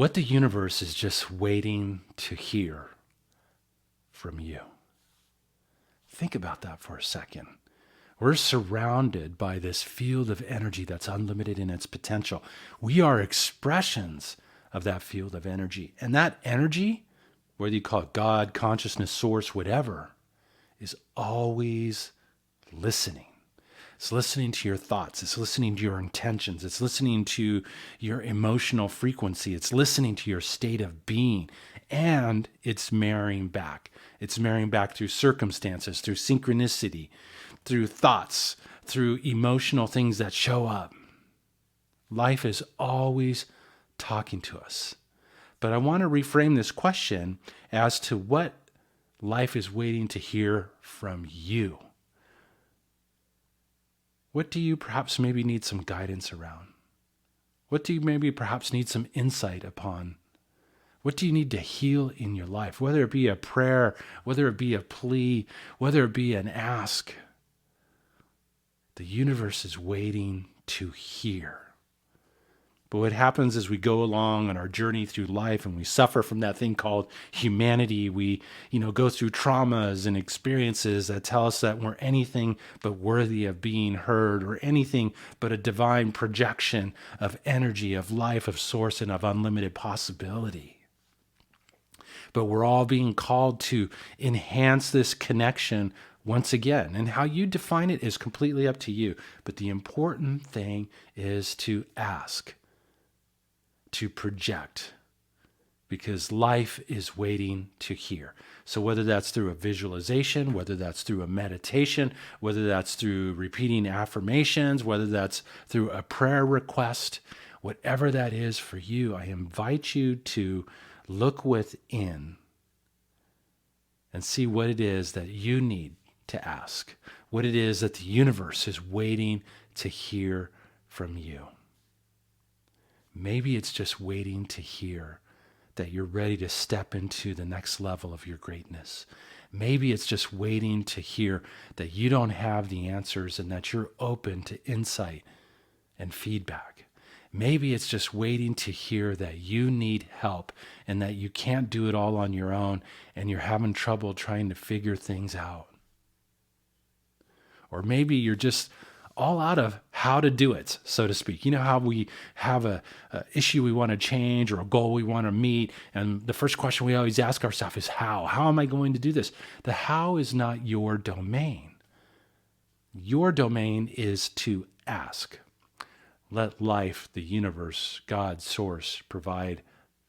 what the universe is just waiting to hear from you. Think about that for a second. We're surrounded by this field of energy that's unlimited in its potential. We are expressions of that field of energy. And that energy, whether you call it God, consciousness, source, whatever, is always listening. It's listening to your thoughts. It's listening to your intentions. It's listening to your emotional frequency. It's listening to your state of being. And it's marrying back. It's marrying back through circumstances, through synchronicity, through thoughts, through emotional things that show up. Life is always talking to us. But I want to reframe this question as to what life is waiting to hear from you. What do you perhaps maybe need some guidance around? What do you maybe perhaps need some insight upon? What do you need to heal in your life? Whether it be a prayer, whether it be a plea, whether it be an ask. The universe is waiting to hear. But what happens as we go along on our journey through life and we suffer from that thing called humanity, we, go through traumas and experiences that tell us that we're anything but worthy of being heard, or anything but a divine projection of energy, of life, of source, and of unlimited possibility. But we're all being called to enhance this connection once again. And how you define it is completely up to you. But the important thing is to ask, to project, because life is waiting to hear. So whether that's through a visualization, whether that's through a meditation, whether that's through repeating affirmations, whether that's through a prayer request, whatever that is for you, I invite you to look within and see what it is that you need to ask, what it is that the universe is waiting to hear from you. Maybe it's just waiting to hear that you're ready to step into the next level of your greatness. Maybe it's just waiting to hear that you don't have the answers and that you're open to insight and feedback. Maybe it's just waiting to hear that you need help and that you can't do it all on your own and you're having trouble trying to figure things out. Or maybe you're just all out of how to do it, so to speak. You know how we have a issue we want to change or a goal we want to meet, and the first question we always ask ourselves is how? How am I going to do this? The how is not your domain. Your domain is to ask. Let life, the universe, God, source, provide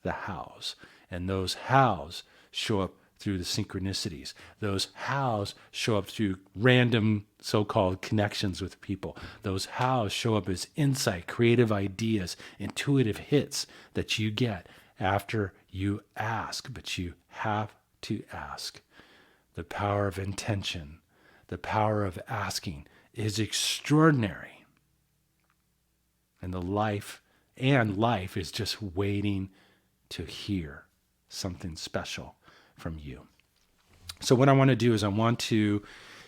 the hows. And those hows show up through the synchronicities. Those hows show up through random so-called connections with people. Those hows show up as insight, creative ideas, intuitive hits that you get after you ask. But you have to ask. The power of intention, the power of asking is extraordinary. And life is just waiting to hear something special from you. So what I want to do is I want to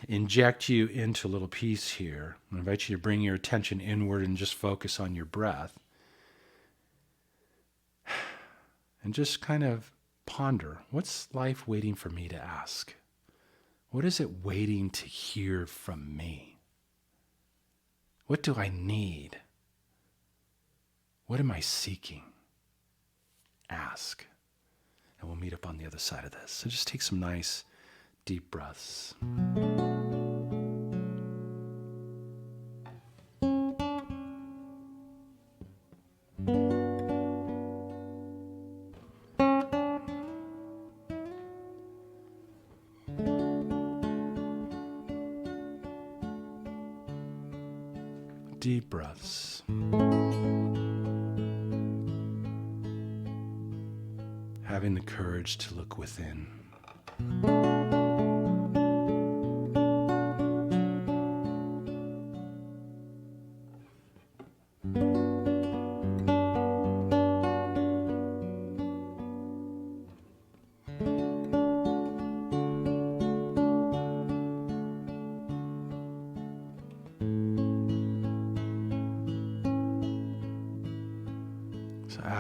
inject you into a little piece here. I invite you to bring your attention inward and just focus on your breath. And just kind of ponder, what's life waiting for me to ask? What is it waiting to hear from me? What do I need? What am I seeking? Ask. And we'll meet up on the other side of this. So just take some nice, deep breaths. Deep breaths. Having the courage to look within.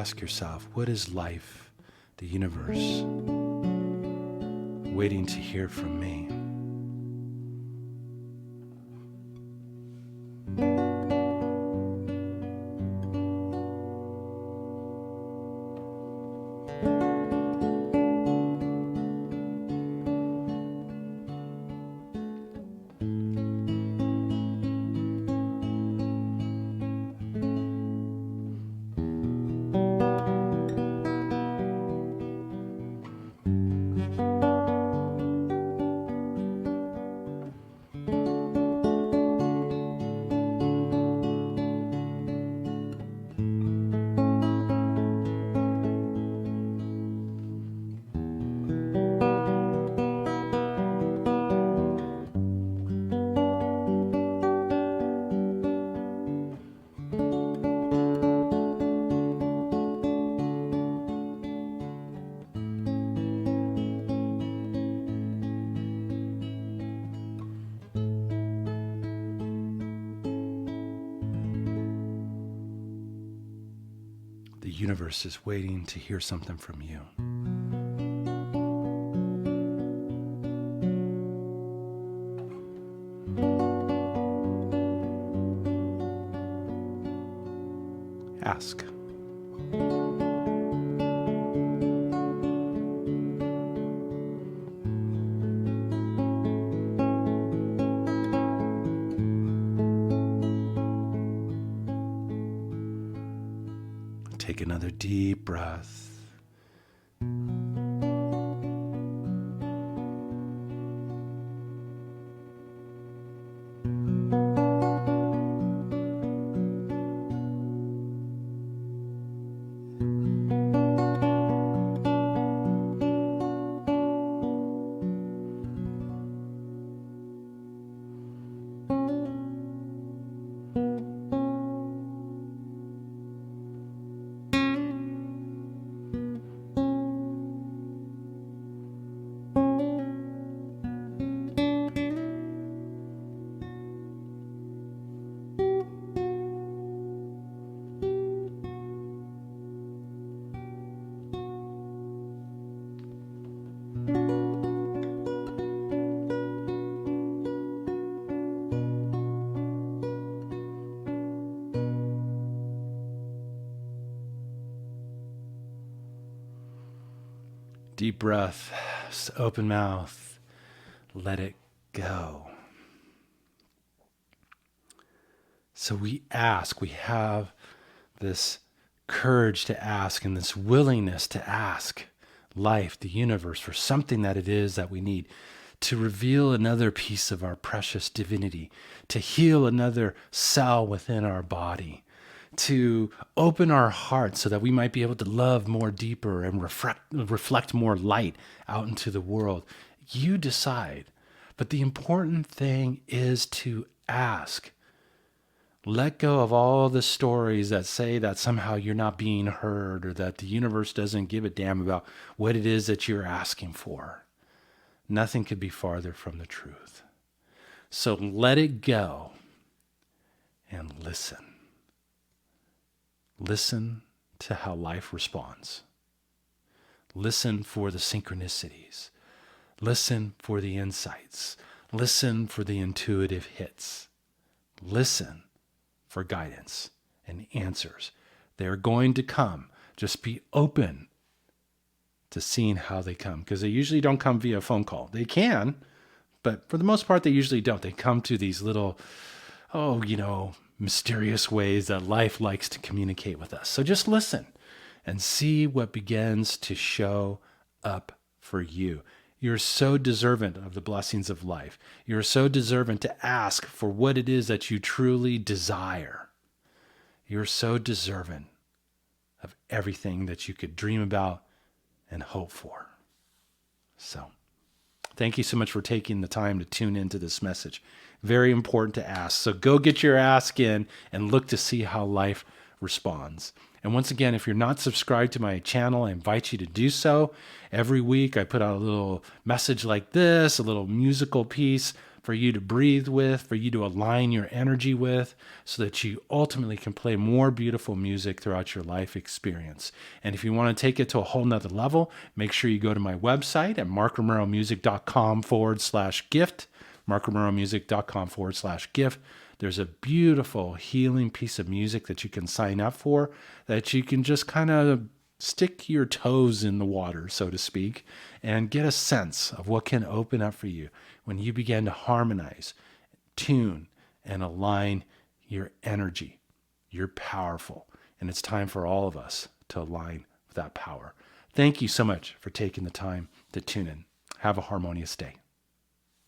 ask yourself, what is life, the universe, waiting to hear from me? The universe is waiting to hear something from you. Ask. Take another deep breath. Deep breath, open mouth, let it go. So we ask, we have this courage to ask and this willingness to ask life, the universe, for something that it is that we need, to reveal another piece of our precious divinity, to heal another cell within our body, to open our hearts so that we might be able to love more deeper and reflect more light out into the world. You decide. But the important thing is to ask. Let go of all the stories that say that somehow you're not being heard or that the universe doesn't give a damn about what it is that you're asking for. Nothing could be farther from the truth. So let it go and listen. Listen to how life responds. Listen for the synchronicities. Listen for the insights. Listen for the intuitive hits. Listen for guidance and answers. They're going to come. Just be open to seeing how they come, because they usually don't come via phone call. They can, but for the most part, they usually don't. They come to these little, mysterious ways that life likes to communicate with us. So just listen and see what begins to show up for you. You're so deserving of the blessings of life. You're so deserving to ask for what it is that you truly desire. You're so deserving of everything that you could dream about and hope for. So, thank you so much for taking the time to tune into this message. Very important to ask. So go get your ask in and look to see how life responds. And once again, if you're not subscribed to my channel, I invite you to do so. Every week I put out a little message like this, a little musical piece. for you to breathe with, for you to align your energy with, so that you ultimately can play more beautiful music throughout your life experience. And if you want to take it to a whole nother level, make sure you go to my website at markromeromusic.com/gift, markromeromusic.com/gift. There's a beautiful healing piece of music that you can sign up for, that you can just kind of stick your toes in the water, so to speak, and get a sense of what can open up for you when you begin to harmonize, tune, and align your energy. You're powerful, and it's time for all of us to align with that power. Thank you so much for taking the time to tune in. Have a harmonious day.